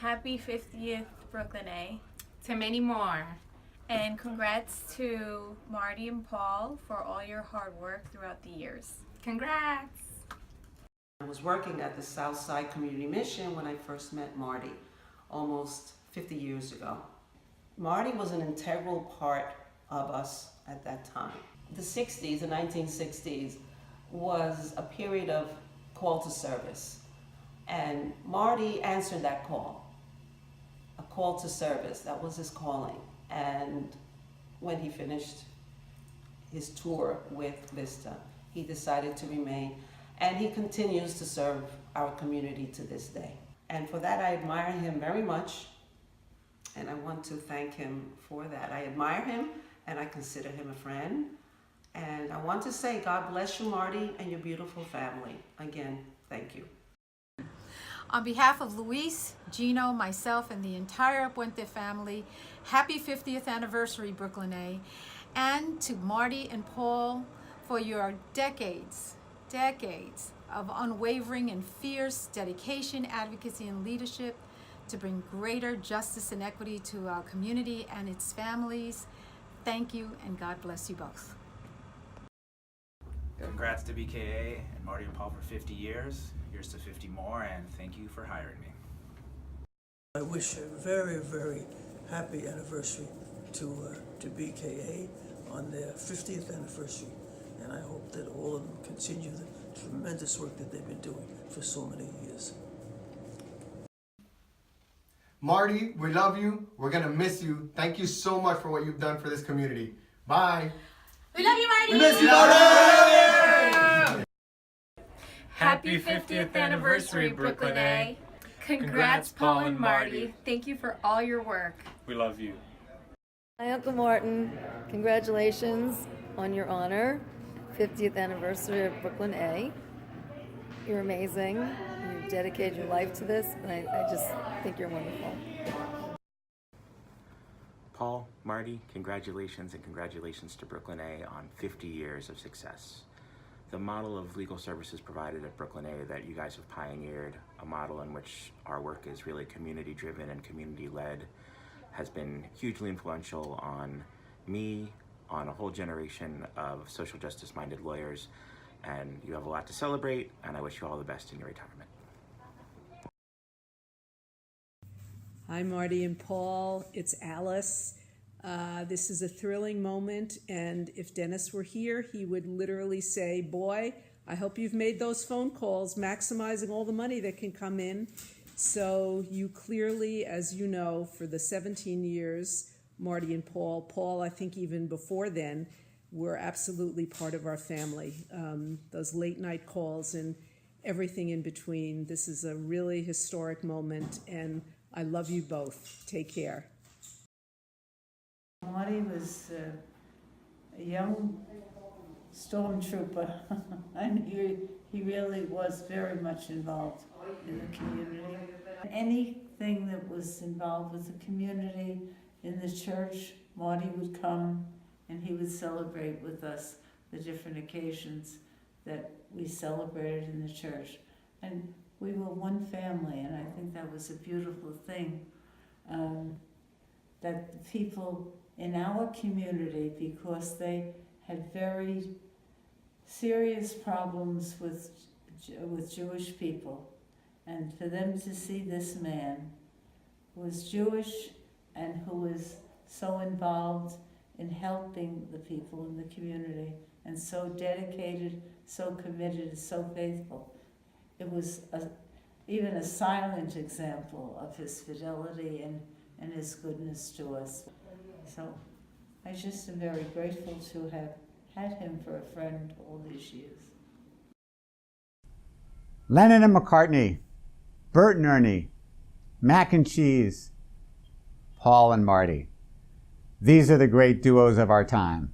Happy 50th Brooklyn A. To many more. And congrats to Marty and Paul for all your hard work throughout the years. Congrats. I was working at the Southside Community Mission when I first met Marty, almost 50 years ago. Marty was an integral part of us at that time. The 60s, the 1960s, was a period of call to service. And Marty answered that call, a call to service. That was his calling. And when he finished his tour with Vista, he decided to remain, and he continues to serve our community to this day. And for that, I admire him very much, and I want to thank him for that. I admire him, and I consider him a friend. And I want to say, God bless you, Marty, and your beautiful family. Again, thank you. On behalf of Luis, Gino, myself, and the entire Puente family, happy 50th anniversary, Brooklyn A. And to Marty and Paul for your decades of unwavering and fierce dedication, advocacy, and leadership to bring greater justice and equity to our community and its families. Thank you, and God bless you both. Congrats to BKA and Marty and Paul for 50 years. Here's to 50 more, and thank you for hiring me. I wish a very, very happy anniversary to BKA on their 50th anniversary, and I hope that all of them continue the tremendous work that they've been doing for so many years. Marty, we love you. We're gonna miss you. Thank you so much for what you've done for this community. Bye. We love you, Marty. We miss you, Marty. Happy 50th anniversary, Brooklyn A. Congrats, Paul and Marty. Thank you for all your work. We love you. Hi, Uncle Martin. Congratulations on your honor, 50th anniversary of Brooklyn A. You're amazing. You dedicated your life to this, and I just think you're wonderful. Paul, Marty, congratulations, and congratulations to Brooklyn A on 50 years of success. The model of legal services provided at Brooklyn A that you guys have pioneered, a model in which our work is really community-driven and community-led, has been hugely influential on me, on a whole generation of social justice-minded lawyers, and you have a lot to celebrate, and I wish you all the best in your retirement. Hi, Marty and Paul. It's Alice. This is a thrilling moment, and if Dennis were here, he would literally say, boy, I hope you've made those phone calls, maximizing all the money that can come in. So you clearly, as you know, for the 17 years, Marty and Paul, I think even before then, were absolutely part of our family. Those late night calls and everything in between. This is a really historic moment, and I love you both. Take care. Marty was a young stormtrooper, and he really was very much involved in the community. Anything that was involved with the community in the church, Marty would come and he would celebrate with us the different occasions that we celebrated in the church. And we were one family, and I think that was a beautiful thing, that the people in our community, because they had very serious problems with Jewish people, and for them to see this man who was Jewish and who was so involved in helping the people in the community, and so dedicated, so committed, so faithful. It was even a silent example of his fidelity and his goodness to us. So I just am very grateful to have had him for a friend all these years. Lennon and McCartney, Bert and Ernie, Mac and Cheese, Paul and Marty. These are the great duos of our time.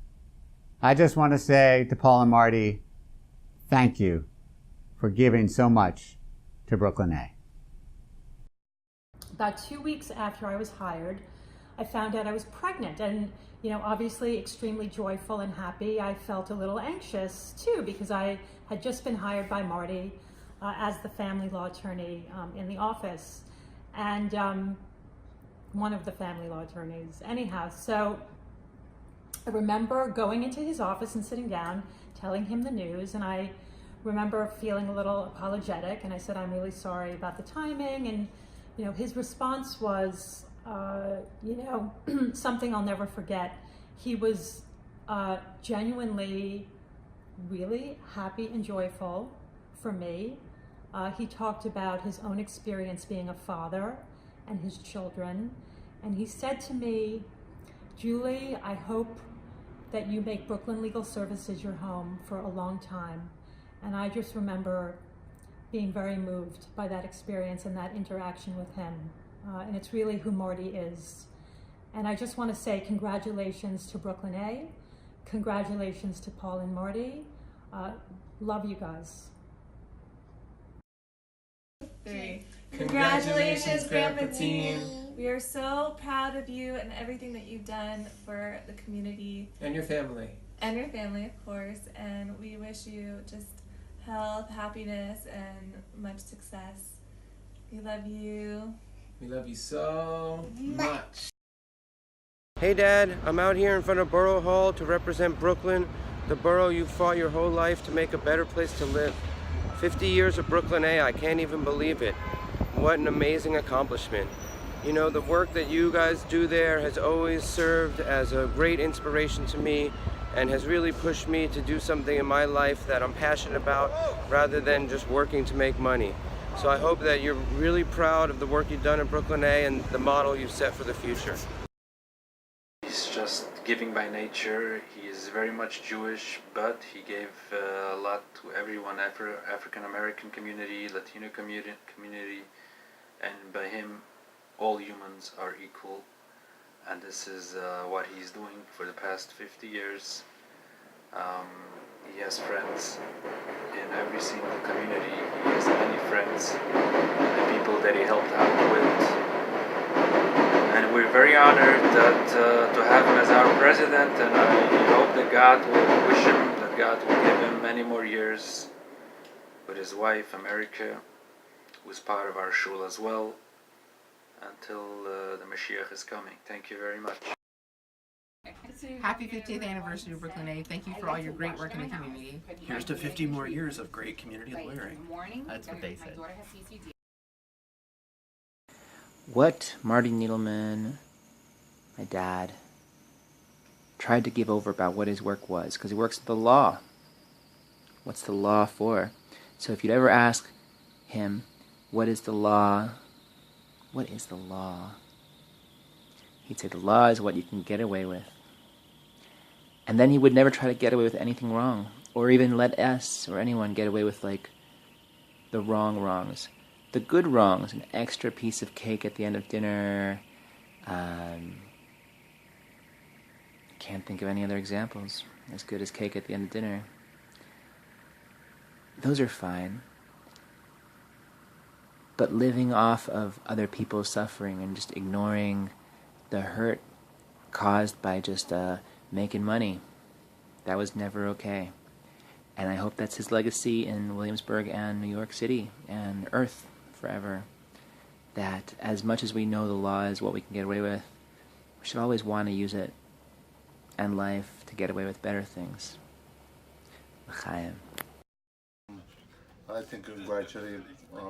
I just want to say to Paul and Marty, thank you for giving so much to Brooklyn A. About 2 weeks after I was hired, I found out I was pregnant, and obviously extremely joyful and happy. I felt a little anxious too, because I had just been hired by Marty as the family law attorney in the office. and one of the family law attorneys. Anyhow, so I remember going into his office and sitting down, telling him the news, and I remember feeling a little apologetic, and I said, I'm really sorry about the timing, and his response was, something I'll never forget. He was genuinely really happy and joyful for me. He talked about his own experience being a father and his children, and he said to me, Julie, I hope that you make Brooklyn Legal Services your home for a long time. And I just remember being very moved by that experience and that interaction with him. And it's really who Marty is. And I just want to say congratulations to Brooklyn A. Congratulations to Paul and Marty. Love you guys. 3. Congratulations, Grandpa Team. We are so proud of you and everything that you've done for the community. And your family. And your family, of course. And we wish you just health, happiness, and much success. We love you. We love you so much. Hey Dad, I'm out here in front of Borough Hall to represent Brooklyn, the borough you fought your whole life to make a better place to live. 50 years of Brooklyn A, I can't even believe it. What an amazing accomplishment. The work that you guys do there has always served as a great inspiration to me and has really pushed me to do something in my life that I'm passionate about rather than just working to make money. So I hope that you're really proud of the work you've done at Brooklyn A and the model you've set for the future. He's just giving by nature. He is very much Jewish, but he gave a lot to everyone, African American community, Latino community, and by him all humans are equal, and this is what he's doing for the past 50 years. He has friends in every single community. He has many friends and people that he helped out with. And we're very honored to have him as our president, and I hope that God will wish him, that God will give him many more years with his wife, America, who's part of our shul as well, until the Mashiach is coming. Thank you very much. Happy 50th anniversary of Brooklyn A. Thank you for all your great work in the community. Here's to 50 more years of great community lawyering. That's what they said. What Marty Needleman, my dad, tried to give over about what his work was, because he works at the law. What's the law for? So if you'd ever ask him, what is the law? What is the law? He'd say the law is what you can get away with. And then he would never try to get away with anything wrong, or even let us or anyone get away with, like, the wrongs. The good wrongs, an extra piece of cake at the end of dinner. Can't think of any other examples as good as cake at the end of dinner. Those are fine. But living off of other people's suffering and just ignoring the hurt caused by just making money, that was never okay. And I hope that's his legacy in Williamsburg and New York City and Earth forever. That as much as we know the law is what we can get away with, we should always want to use it and life to get away with better things. L'chaim. I'd like to congratulate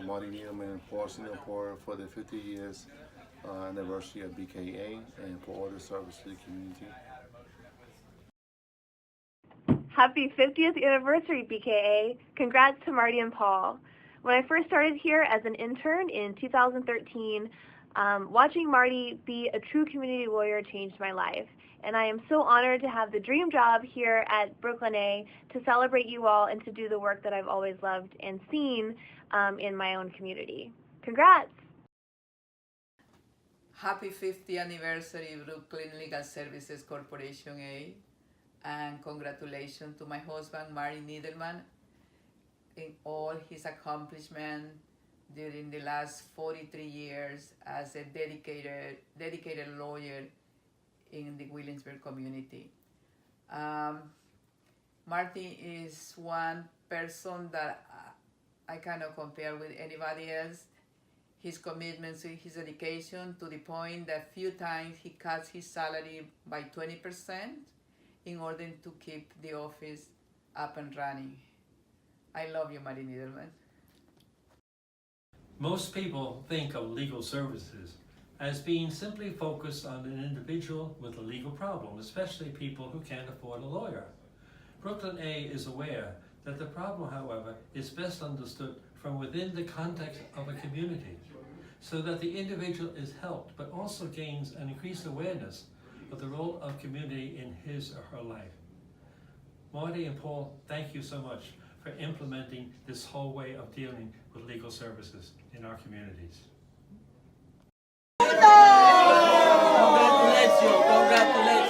Marty Needleman and Paul Singapore for the 50 years anniversary of BKA and for all the service to the community. Happy 50th anniversary, BKA. Congrats to Marty and Paul. When I first started here as an intern in 2013, watching Marty be a true community lawyer changed my life. And I am so honored to have the dream job here at Brooklyn A to celebrate you all and to do the work that I've always loved and seen in my own community. Congrats! Happy 50th anniversary, Brooklyn Legal Services Corporation A. And congratulations to my husband, Marty Needleman, in all his accomplishments during the last 43 years as a dedicated lawyer in the Williamsburg community. Marty is one person that I cannot compare with anybody else. his commitment to his education to the point that few times he cuts his salary by 20% in order to keep the office up and running. I love you, Marty Niederman. Most people think of legal services as being simply focused on an individual with a legal problem, especially people who can't afford a lawyer. Brooklyn A is aware that the problem, however, is best understood from within the context of a community, so that the individual is helped but also gains an increased awareness of the role of community in his or her life. Marty and Paul, thank you so much for implementing this whole way of dealing with legal services in our communities. Congratulations, congratulations.